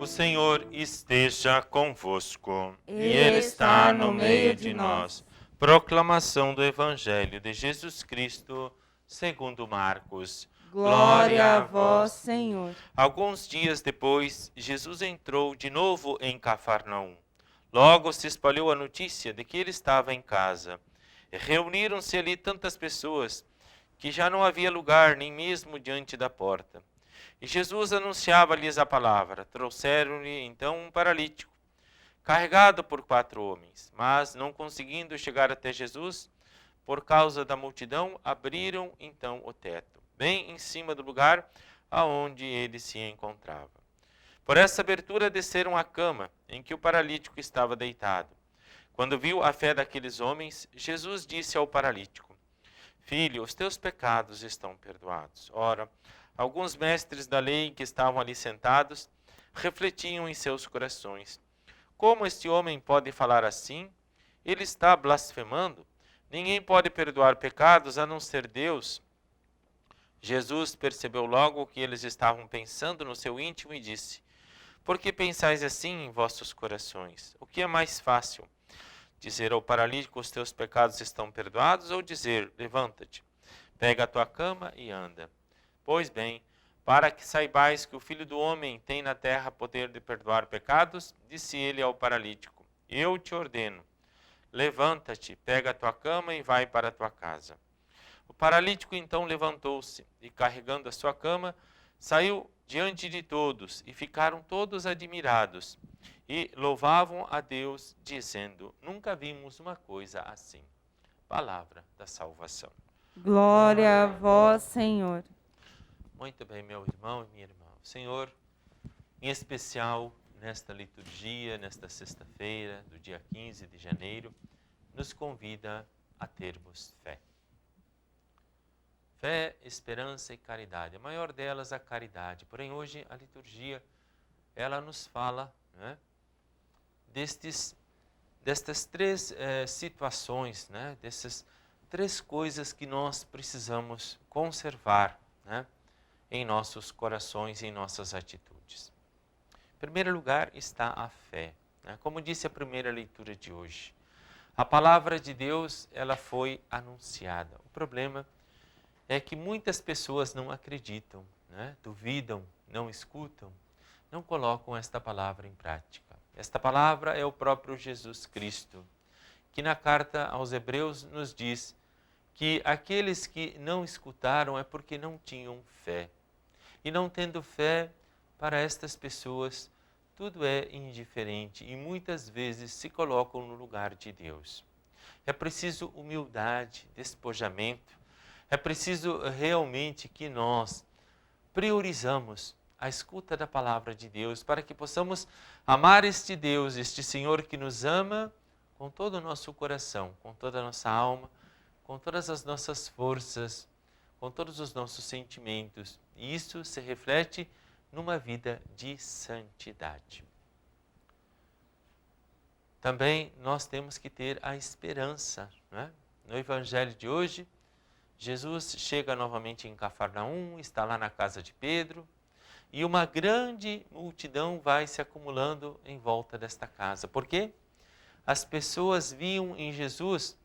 O Senhor esteja convosco. Ele está no meio de nós. Proclamação do Evangelho de Jesus Cristo, segundo Marcos. Glória a vós, Senhor. Alguns dias depois, Jesus entrou de novo em Cafarnaum. Logo se espalhou a notícia de que ele estava em casa. Reuniram-se ali tantas pessoas que já não havia lugar nem mesmo diante da porta. E Jesus anunciava-lhes a palavra. Trouxeram-lhe então um paralítico, carregado por 4 homens. Mas, não conseguindo chegar até Jesus, por causa da multidão, abriram então o teto, bem em cima do lugar aonde ele se encontrava. Por essa abertura desceram a cama em que o paralítico estava deitado. Quando viu a fé daqueles homens, Jesus disse ao paralítico: Filho, os teus pecados estão perdoados. Ora, alguns mestres da lei que estavam ali sentados refletiam em seus corações: como este homem pode falar assim? Ele está blasfemando. Ninguém pode perdoar pecados a não ser Deus. Jesus percebeu logo o que eles estavam pensando no seu íntimo e disse: Por que pensais assim em vossos corações? O que é mais fácil? Dizer ao paralítico: os teus pecados estão perdoados, ou dizer: levanta-te, pega a tua cama e anda? Pois bem, para que saibais que o Filho do Homem tem na terra poder de perdoar pecados, disse ele ao paralítico: eu te ordeno, levanta-te, pega a tua cama e vai para a tua casa. O paralítico então levantou-se e, carregando a sua cama, saiu diante de todos, e ficaram todos admirados e louvavam a Deus, dizendo: nunca vimos uma coisa assim. Palavra da salvação. Glória a vós, Senhor. Muito bem, meu irmão e minha irmã. O Senhor, em especial nesta liturgia, nesta sexta-feira, do dia 15 de janeiro, nos convida a termos fé. Fé, esperança e caridade. A maior delas, a caridade. Porém, hoje a liturgia, ela nos fala, né, destas 3 situações, né, dessas 3 coisas que nós precisamos conservar, né, em nossos corações e em nossas atitudes. Em primeiro lugar está a fé. Né? Como disse a primeira leitura de hoje, a palavra de Deus, ela foi anunciada. O problema é que muitas pessoas não acreditam, né? Duvidam, não escutam, não colocam esta palavra em prática. Esta palavra é o próprio Jesus Cristo, que na carta aos Hebreus nos diz que aqueles que não escutaram é porque não tinham fé. E não tendo fé, para estas pessoas, tudo é indiferente e muitas vezes se colocam no lugar de Deus. É preciso humildade, despojamento. É preciso realmente que nós priorizamos a escuta da palavra de Deus para que possamos amar este Deus, este Senhor que nos ama com todo o nosso coração, com toda a nossa alma, com todas as nossas forças, com todos os nossos sentimentos. E isso se reflete numa vida de santidade. Também nós temos que ter a esperança, né? No Evangelho de hoje, Jesus chega novamente em Cafarnaum, está lá na casa de Pedro, e uma grande multidão vai se acumulando em volta desta casa. Por quê? As pessoas viam em Jesus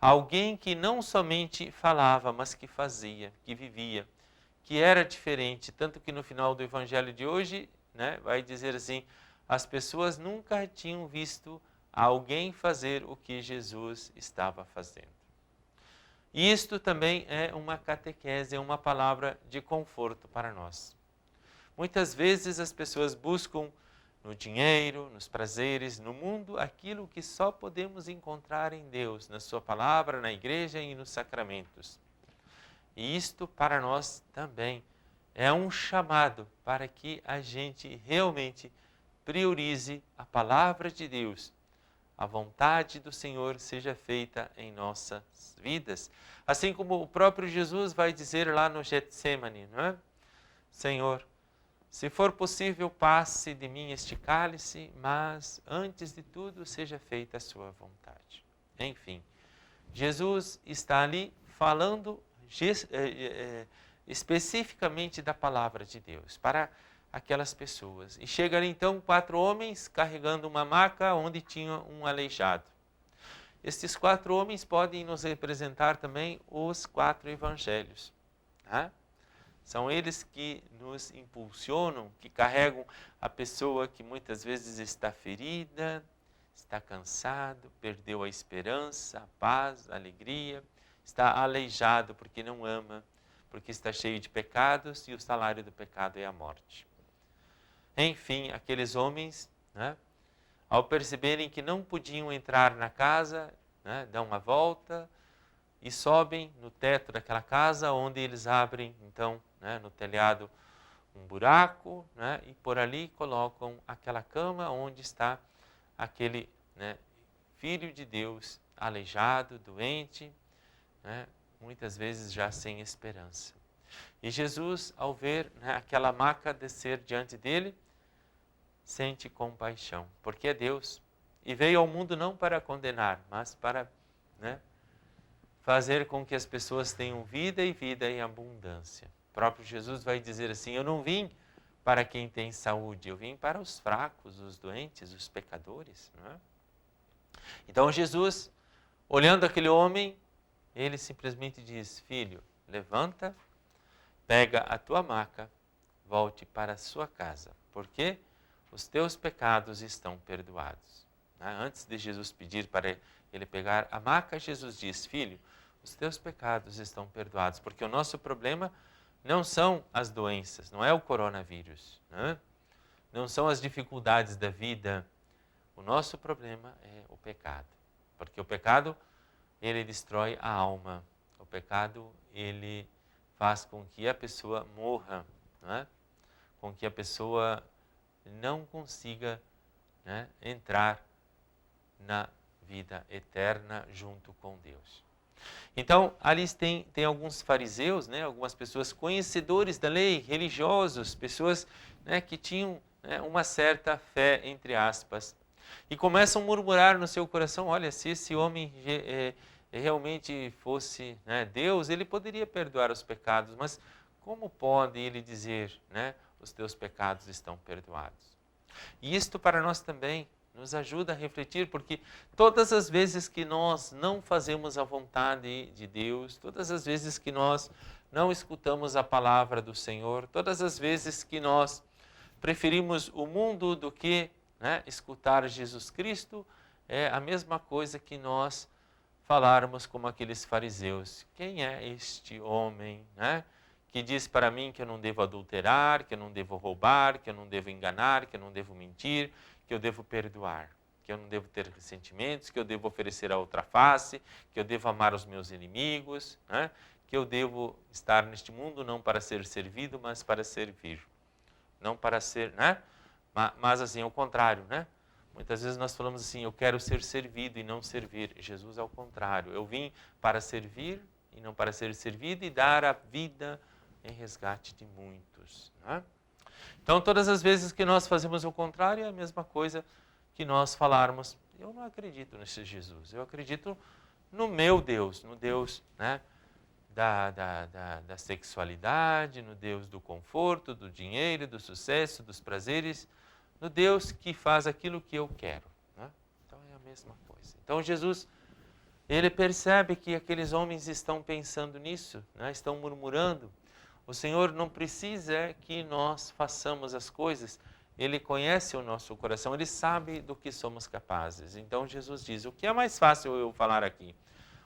alguém que não somente falava, mas que fazia, que vivia, que era diferente. Tanto que no final do Evangelho de hoje, né, vai dizer assim, as pessoas nunca tinham visto alguém fazer o que Jesus estava fazendo. E isto também é uma catequese, é uma palavra de conforto para nós. Muitas vezes as pessoas buscam no dinheiro, nos prazeres, no mundo, aquilo que só podemos encontrar em Deus, na sua palavra, na igreja e nos sacramentos. E isto para nós também é um chamado para que a gente realmente priorize a palavra de Deus. A vontade do Senhor seja feita em nossas vidas. Assim como o próprio Jesus vai dizer lá no Getsemane, não é? Senhor, se for possível, passe de mim este cálice, mas antes de tudo seja feita a sua vontade. Enfim, Jesus está ali falando especificamente da palavra de Deus, para aquelas pessoas. E chega ali então 4 homens carregando uma maca onde tinha um aleijado. Estes 4 homens podem nos representar também os 4 evangelhos. Tá? São eles que nos impulsionam, que carregam a pessoa que muitas vezes está ferida, está cansado, perdeu a esperança, a paz, a alegria, está aleijado porque não ama, porque está cheio de pecados e o salário do pecado é a morte. Enfim, aqueles homens, né, ao perceberem que não podiam entrar na casa, né, dão uma volta e sobem no teto daquela casa, onde eles abrem, então, né, no telhado, um buraco, né, e por ali colocam aquela cama onde está aquele, né, filho de Deus, aleijado, doente, né, muitas vezes já sem esperança. E Jesus, ao ver, né, aquela maca descer diante dele, sente compaixão, porque é Deus. E veio ao mundo não para condenar, mas para, né, fazer com que as pessoas tenham vida e vida em abundância. O próprio Jesus vai dizer assim: eu não vim para quem tem saúde, eu vim para os fracos, os doentes, os pecadores. Não é? Então Jesus, olhando aquele homem, ele simplesmente diz: filho, levanta, pega a tua maca, volte para a sua casa, porque os teus pecados estão perdoados. Antes de Jesus pedir para ele pegar a maca, Jesus diz: filho, os teus pecados estão perdoados, porque o nosso problema não são as doenças, não é o coronavírus, não são as dificuldades da vida. O nosso problema é o pecado, porque o pecado, ele destrói a alma. O pecado, ele faz com que a pessoa morra, com que a pessoa não consiga, entrar na vida eterna junto com Deus. Então, ali tem alguns fariseus, algumas pessoas conhecedores da lei, religiosos, pessoas, que tinham, uma certa fé, entre aspas, e começam a murmurar no seu coração: olha, se esse homem realmente fosse, Deus, ele poderia perdoar os pecados, mas como pode ele dizer, os teus pecados estão perdoados? E isto para nós também nos ajuda a refletir, porque todas as vezes que nós não fazemos a vontade de Deus, todas as vezes que nós não escutamos a palavra do Senhor, todas as vezes que nós preferimos o mundo do que, escutar Jesus Cristo, é a mesma coisa que nós falarmos como aqueles fariseus: quem é este homem, que diz para mim que eu não devo adulterar, que eu não devo roubar, que eu não devo enganar, que eu não devo mentir, que eu devo perdoar, que eu não devo ter ressentimentos, que eu devo oferecer a outra face, que eu devo amar os meus inimigos, que eu devo estar neste mundo não para ser servido, mas para servir. Não para ser, mas assim, ao contrário, Muitas vezes nós falamos assim: eu quero ser servido e não servir. Jesus, ao contrário, eu vim para servir e não para ser servido, e dar a vida em resgate de muitos. Então, todas as vezes que nós fazemos o contrário, é a mesma coisa que nós falarmos: eu não acredito nesse Jesus, eu acredito no meu Deus, no Deus, da sexualidade, no Deus do conforto, do dinheiro, do sucesso, dos prazeres, no Deus que faz aquilo que eu quero. Então é a mesma coisa. Então Jesus, ele percebe que aqueles homens estão pensando nisso, estão murmurando. O Senhor não precisa que nós façamos as coisas. Ele conhece o nosso coração, ele sabe do que somos capazes. Então Jesus diz: o que é mais fácil eu falar aqui?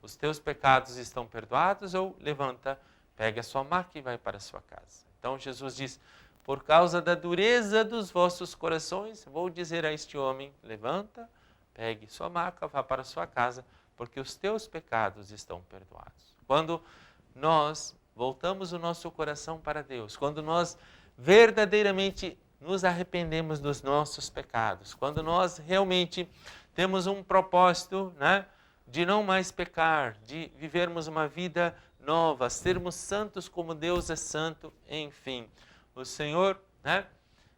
Os teus pecados estão perdoados, ou levanta, pega a sua maca e vai para a sua casa. Então Jesus diz: por causa da dureza dos vossos corações, vou dizer a este homem: levanta, pegue sua maca, vá para a sua casa, porque os teus pecados estão perdoados. Quando nós voltamos o nosso coração para Deus, quando nós verdadeiramente nos arrependemos dos nossos pecados, quando nós realmente temos um propósito, de não mais pecar, de vivermos uma vida nova, sermos santos como Deus é santo, enfim, o Senhor,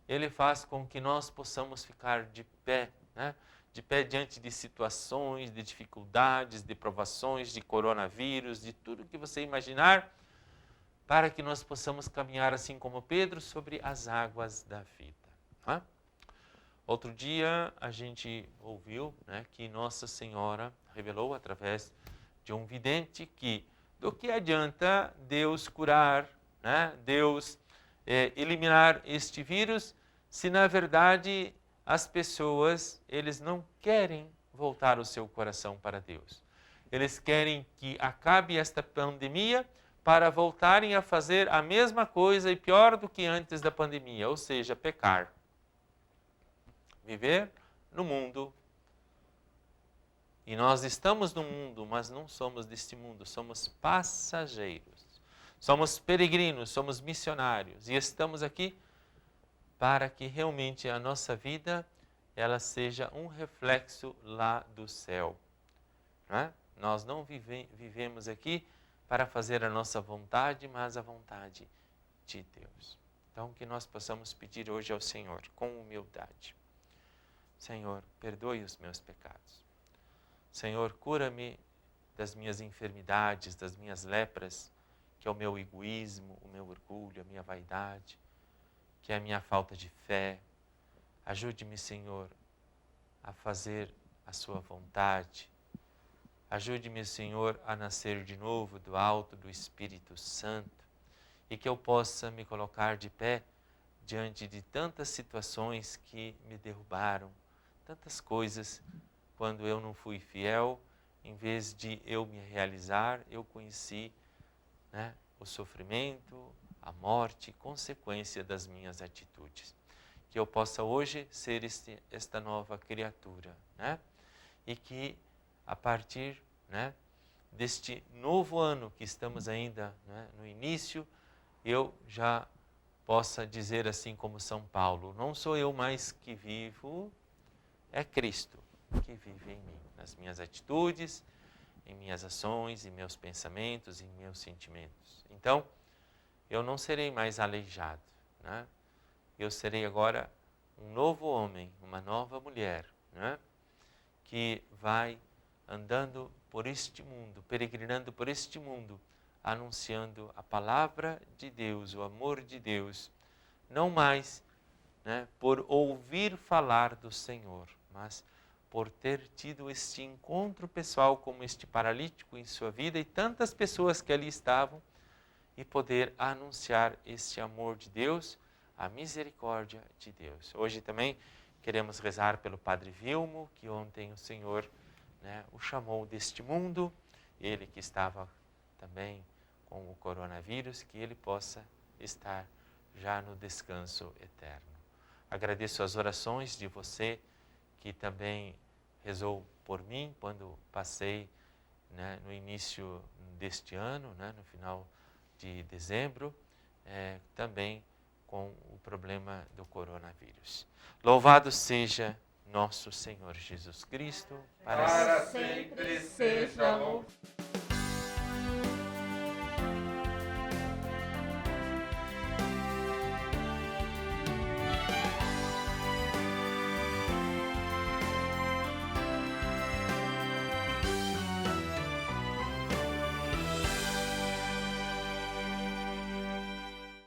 ele faz com que nós possamos ficar de pé, de pé diante de situações, de dificuldades, de provações, de coronavírus, de tudo que você imaginar. para que nós possamos caminhar assim como Pedro sobre as águas da vida. Tá? Outro dia a gente ouviu, né, que Nossa Senhora revelou através de um vidente que do que adianta Deus curar, né, Deus eliminar este vírus, se na verdade as pessoas, eles não querem voltar o seu coração para Deus. Eles querem que acabe esta pandemia para voltarem a fazer a mesma coisa e pior do que antes da pandemia, ou seja, pecar. Viver no mundo. E nós estamos no mundo, mas não somos deste mundo, somos passageiros. Somos peregrinos, somos missionários e estamos aqui para que realmente a nossa vida ela seja um reflexo lá do céu. Não é? Nós não vivemos aqui para fazer a nossa vontade, mas a vontade de Deus. Então, que nós possamos pedir hoje ao Senhor, com humildade. Senhor, perdoe os meus pecados. Senhor, cura-me das minhas enfermidades, das minhas lepras, que é o meu egoísmo, o meu orgulho, a minha vaidade, que é a minha falta de fé. Ajude-me, Senhor, a fazer a sua vontade. Ajude-me, Senhor, a nascer de novo do alto do Espírito Santo e que eu possa me colocar de pé diante de tantas situações que me derrubaram, tantas coisas, quando eu não fui fiel, em vez de eu me realizar, eu conheci, né, o sofrimento, a morte, consequência das minhas atitudes. Que eu possa hoje ser esta nova criatura, né? E que a partir, né, deste novo ano que estamos ainda, né, no início, eu já possa dizer assim como São Paulo, não sou eu mais que vivo, é Cristo que vive em mim, nas minhas atitudes, em minhas ações, em meus pensamentos, em meus sentimentos. Então, eu não serei mais aleijado, né? Eu serei agora um novo homem, uma nova mulher, né? Que vai andando por este mundo, peregrinando por este mundo, anunciando a palavra de Deus, o amor de Deus, não mais, né, por ouvir falar do Senhor, mas por ter tido este encontro pessoal como este paralítico em sua vida e tantas pessoas que ali estavam, e poder anunciar este amor de Deus, a misericórdia de Deus. Hoje também queremos rezar pelo Padre Vilmo, que ontem o Senhor, né, o chamou deste mundo, ele que estava também com o coronavírus, que ele possa estar já no descanso eterno. Agradeço as orações de você, que também rezou por mim quando passei, né, no início deste ano, né, no final de dezembro, também com o problema do coronavírus. Louvado seja nosso Senhor Jesus Cristo, para sempre seja louvado.